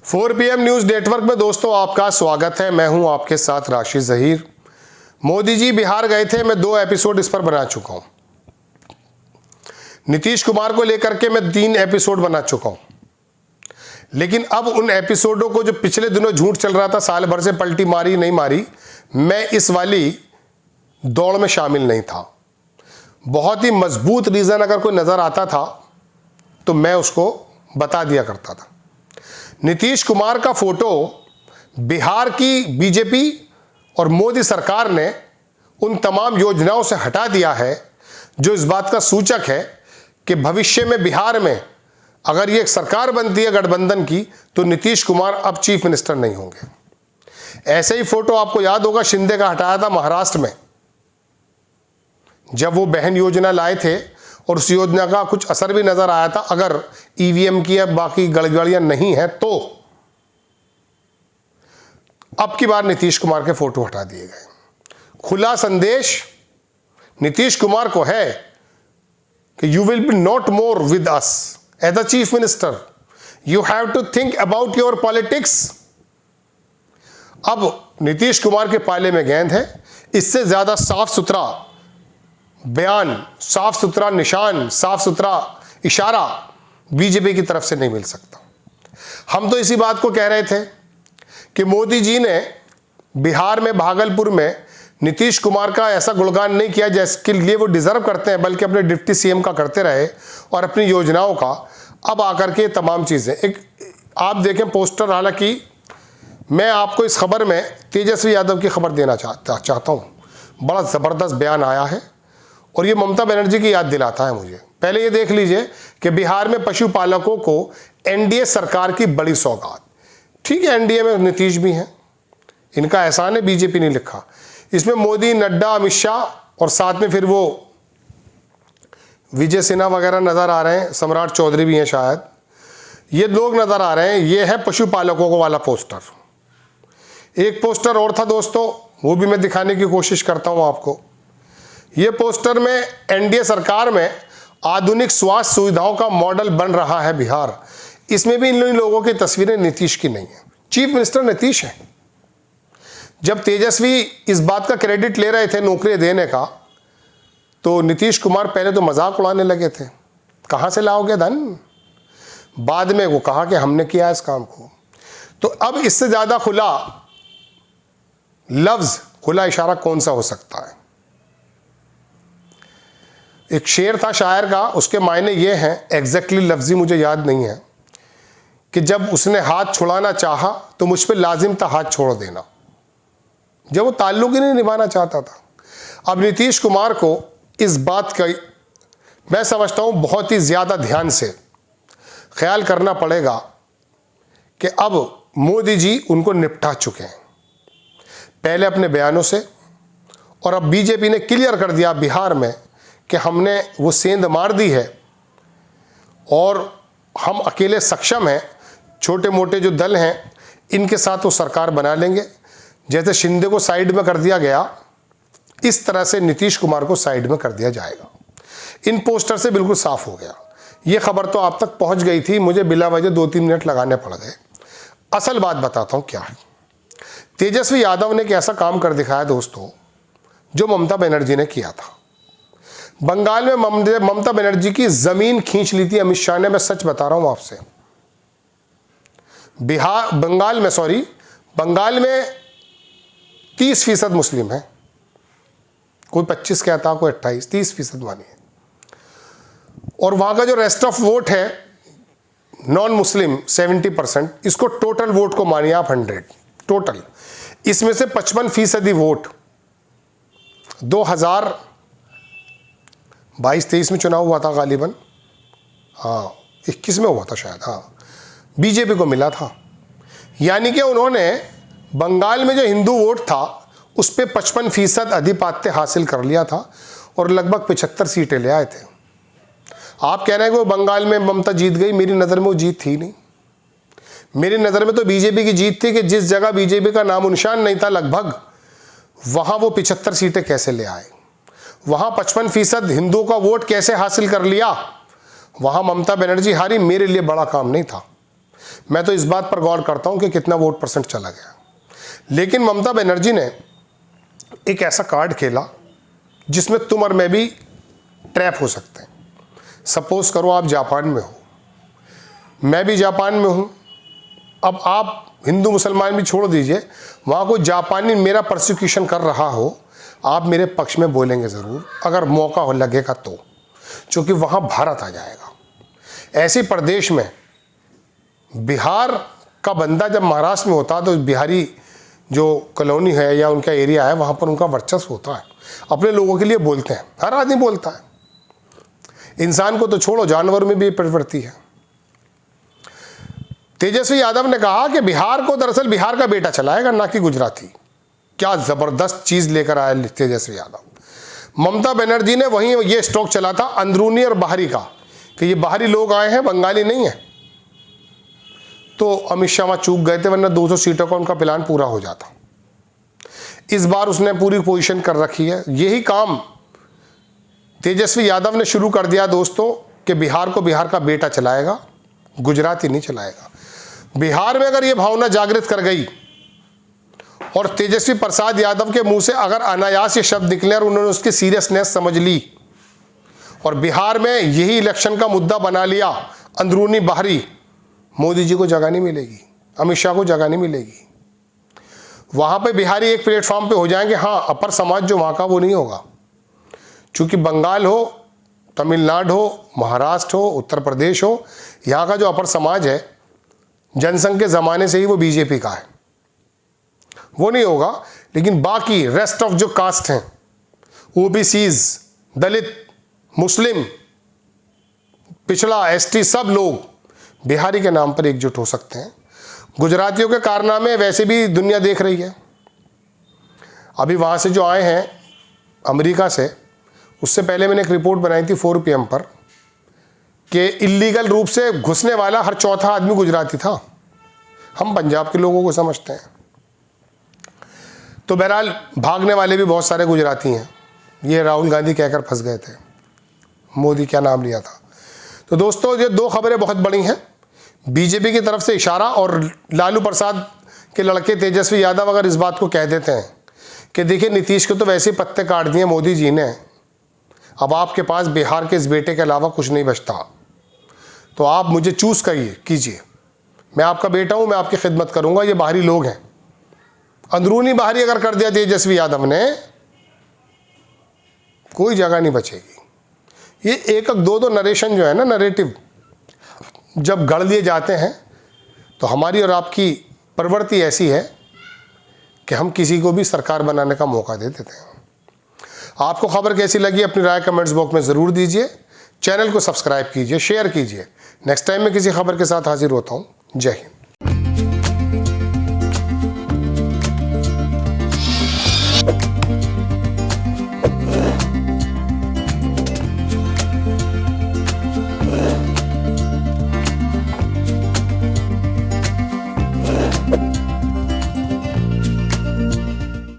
4 PM news network में दोस्तों आपका स्वागत है। मैं हूं आपके साथ राशिद जहीर। मोदी जी बिहार गए थे, मैं 2 एपिसोड इस पर बना चुका हूं। नीतीश कुमार को लेकर के मैं 3 एपिसोड बना चुका हूं, लेकिन अब उन एपिसोडों को जो पिछले दिनों झूठ चल रहा था साल भर से पलटी मारी नहीं मारी, मैं इस वाली दौड़ में शामिल नहीं था। बहुत ही मजबूत रीजन अगर कोई नजर आता था तो मैं उसको बता दिया करता था। नीतीश कुमार का फोटो बिहार की बीजेपी और मोदी सरकार ने उन तमाम योजनाओं से हटा दिया है जो इस बात का सूचक है कि भविष्य में बिहार में अगर ये एक सरकार बनती है गठबंधन की तो नीतीश कुमार अब चीफ मिनिस्टर नहीं होंगे। ऐसे ही फोटो आपको याद होगा शिंदे का हटाया था महाराष्ट्र में, जब वो बहन योजना लाए थे और उस योजना का कुछ असर भी नजर आया था। अगर ईवीएम की या बाकी गड़बड़ियां नहीं है तो अब की बार नीतीश कुमार के फोटो हटा दिए गए। खुला संदेश नीतीश कुमार को है कि you will be not more with us as a chief minister, you have to think about your politics. अब नीतीश कुमार के पाले में गेंद है। इससे ज्यादा साफ सुथरा बयान, साफ सुथरा निशान, साफ सुथरा इशारा बीजेपी की तरफ से नहीं मिल सकता। हम तो इसी बात को कह रहे थे कि मोदी जी ने बिहार में भागलपुर में नीतीश कुमार का ऐसा गुणगान नहीं किया जिसके लिए वो डिजर्व करते हैं, बल्कि अपने डिप्टी सीएम का करते रहे और अपनी योजनाओं का। अब आकर के तमाम चीजें एक आप देखें पोस्टर, हालांकि मैं आपको इस खबर में तेजस्वी यादव की खबर देना चाहता हूं। बड़ा जबरदस्त बयान आया है और ये ममता बनर्जी की याद दिलाता है मुझे। पहले ये देख लीजिए कि बिहार में पशुपालकों को एनडीए सरकार की बड़ी सौगात। ठीक है, एनडीए में नीतीश भी हैं, इनका एहसान है, बीजेपी ने लिखा। इसमें मोदी, नड्डा, अमित शाह और साथ में फिर वो विजय सिन्हा वगैरह नजर आ रहे हैं, सम्राट चौधरी भी हैं शायद, ये लोग नजर आ रहे हैं। ये है पशुपालकों को वाला पोस्टर। एक पोस्टर और था दोस्तों, वो भी मैं दिखाने की कोशिश करता हूं आपको। ये पोस्टर में एनडीए सरकार में आधुनिक स्वास्थ्य सुविधाओं का मॉडल बन रहा है बिहार। इसमें भी इन लोगों की तस्वीरें नीतीश की नहीं है। चीफ मिनिस्टर नीतीश है। जब तेजस्वी इस बात का क्रेडिट ले रहे थे नौकरी देने का, तो नीतीश कुमार पहले तो मजाक उड़ाने लगे थे, कहां से लाओगे धन। बाद में वो कहा कि हमने किया इस काम को। तो अब इससे ज्यादा खुला लफ्ज, खुला इशारा कौन सा हो सकता है। एक शेर था शायर का, उसके मायने ये हैं, एग्जैक्टली लफ्जी मुझे याद नहीं है, कि जब उसने हाथ छुड़ाना चाहा तो मुझ पे लाजिम था हाथ छोड़ देना, जब वो ताल्लुक ही नहीं निभाना चाहता था। अब नीतीश कुमार को इस बात का मैं समझता हूं बहुत ही ज्यादा ध्यान से ख्याल करना पड़ेगा कि अब मोदी जी उनको निपटा चुके हैं पहले अपने बयानों से, और अब बीजेपी ने क्लियर कर दिया बिहार में कि हमने वो सेंध मार दी है और हम अकेले सक्षम हैं। छोटे मोटे जो दल हैं इनके साथ वो सरकार बना लेंगे। जैसे शिंदे को साइड में कर दिया गया, इस तरह से नीतीश कुमार को साइड में कर दिया जाएगा। इन पोस्टर से बिल्कुल साफ हो गया। ये खबर तो आप तक पहुंच गई थी, मुझे बिला वजह 2-3 मिनट लगाने पड़ गए। असल बात बताता हूं क्या है। तेजस्वी यादव ने एक ऐसा काम कर दिखाया दोस्तों जो ममता बनर्जी ने किया था। बंगाल में ममता बनर्जी की जमीन खींच ली थी अमित शाह ने। मैं सच बता रहा हूं आपसे। बंगाल में 30% मुस्लिम है, कोई 25 कहता, कोई 28, 30% मानिए। और वहां का जो रेस्ट ऑफ वोट है नॉन मुस्लिम 70%, इसको टोटल वोट को मानिए आप 100 टोटल। इसमें से 55% वोट 2022-23 में चुनाव हुआ था गालिबन, हाँ 21 में हुआ था शायद, हाँ बीजेपी को मिला था। यानी कि उन्होंने बंगाल में जो हिंदू वोट था उस पर 55% अधिपत्य हासिल कर लिया था और लगभग 75 सीटें ले आए थे। आप कह रहे हैं कि वो बंगाल में ममता जीत गई, मेरी नज़र में वो जीत थी नहीं। मेरी नज़र में तो बीजेपी की जीत थी कि जिस जगह बीजेपी का नामो निशान नहीं था लगभग, वहां वो 75 सीटें कैसे ले आए, वहां 55% हिंदुओं का वोट कैसे हासिल कर लिया, वहां ममता बनर्जी हारी। मेरे लिए बड़ा काम नहीं था, मैं तो इस बात पर गौर करता हूं कि कितना वोट परसेंट चला गया। लेकिन ममता बनर्जी ने एक ऐसा कार्ड खेला जिसमें तुम और मैं भी ट्रैप हो सकते हैं। सपोज करो आप जापान में हो, मैं भी जापान में हूं। अब आप हिंदू मुसलमान भी छोड़ दीजिए, वहाँ कोई जापानी मेरा प्रोसिक्यूशन कर रहा हो, आप मेरे पक्ष में बोलेंगे ज़रूर अगर मौका हो लगेगा तो, क्योंकि वहाँ भारत आ जाएगा। ऐसे प्रदेश में बिहार का बंदा जब महाराष्ट्र में होता है तो बिहारी जो कॉलोनी है या उनका एरिया है वहाँ पर उनका वर्चस्व होता है, अपने लोगों के लिए बोलते हैं, हर आदमी बोलता है। इंसान को तो छोड़ो, जानवर में भी प्रवृत्ति है। तेजस्वी यादव ने कहा कि बिहार को दरअसल बिहार का बेटा चलाएगा, ना कि गुजराती। क्या जबरदस्त चीज लेकर आया तेजस्वी यादव। ममता बनर्जी ने वहीं ये स्टॉक चला था अंदरूनी और बाहरी का, कि ये बाहरी लोग आए हैं, बंगाली नहीं है। तो अमित शाह वहां चूक गए थे, वरना 200 सीटों का उनका प्लान पूरा हो जाता। इस बार उसने पूरी पोजीशन कर रखी है। यही काम तेजस्वी यादव ने शुरू कर दिया दोस्तों, कि बिहार को बिहार का बेटा चलाएगा, गुजराती नहीं चलाएगा। बिहार में अगर ये भावना जागृत कर गई और तेजस्वी प्रसाद यादव के मुंह से अगर अनायास ये शब्द निकले और उन्होंने उसकी सीरियसनेस समझ ली और बिहार में यही इलेक्शन का मुद्दा बना लिया, अंदरूनी बाहरी, मोदी जी को जगह नहीं मिलेगी, अमित शाह को जगह नहीं मिलेगी। वहां पे बिहारी एक प्लेटफॉर्म पे हो जाएंगे। हाँ, अपर समाज जो वहां का वो नहीं होगा, क्योंकि बंगाल हो, तमिलनाडु हो, महाराष्ट्र हो, उत्तर प्रदेश हो, यहाँ का जो अपर समाज है जनसंघ के ज़माने से ही वो बीजेपी का है, वो नहीं होगा। लेकिन बाकी रेस्ट ऑफ जो कास्ट हैं, ओबीसीज, दलित, मुस्लिम, पिछड़ा, एसटी, सब लोग बिहारी के नाम पर एकजुट हो सकते हैं। गुजरातियों के कारनामे वैसे भी दुनिया देख रही है। अभी वहाँ से जो आए हैं अमेरिका से, उससे पहले मैंने एक रिपोर्ट बनाई थी 4 PM पर, कि इल्लीगल रूप से घुसने वाला हर चौथा आदमी गुजराती था। हम पंजाब के लोगों को समझते हैं। तो बहरहाल भागने वाले भी बहुत सारे गुजराती हैं। ये राहुल गांधी कहकर फंस गए थे, मोदी क्या नाम लिया था। तो दोस्तों ये 2 खबरें बहुत बड़ी हैं। बीजेपी की तरफ से इशारा, और लालू प्रसाद के लड़के तेजस्वी यादव अगर इस बात को कह देते हैं कि देखिए नीतीश को तो वैसे ही पत्ते काट दिए मोदी जी ने, अब आपके पास बिहार के इस बेटे के अलावा कुछ नहीं बचता, तो आप मुझे चूज कीजिए, मैं आपका बेटा हूं, मैं आपकी खिदमत करूंगा। ये बाहरी लोग हैं, अंदरूनी बाहरी अगर कर दिया तेजस्वी यादव ने, कोई जगह नहीं बचेगी। ये 1-2 नरेशन जो है ना, नरेटिव जब गढ़ लिए जाते हैं तो हमारी और आपकी प्रवृत्ति ऐसी है कि हम किसी को भी सरकार बनाने का मौका दे देते हैं। आपको खबर कैसी लगी अपनी राय कमेंट्स बॉक्स में ज़रूर दीजिए। चैनल को सब्सक्राइब कीजिए, शेयर कीजिए। नेक्स्ट टाइम मैं किसी खबर के साथ हाजिर होता हूँ। जय हिंद।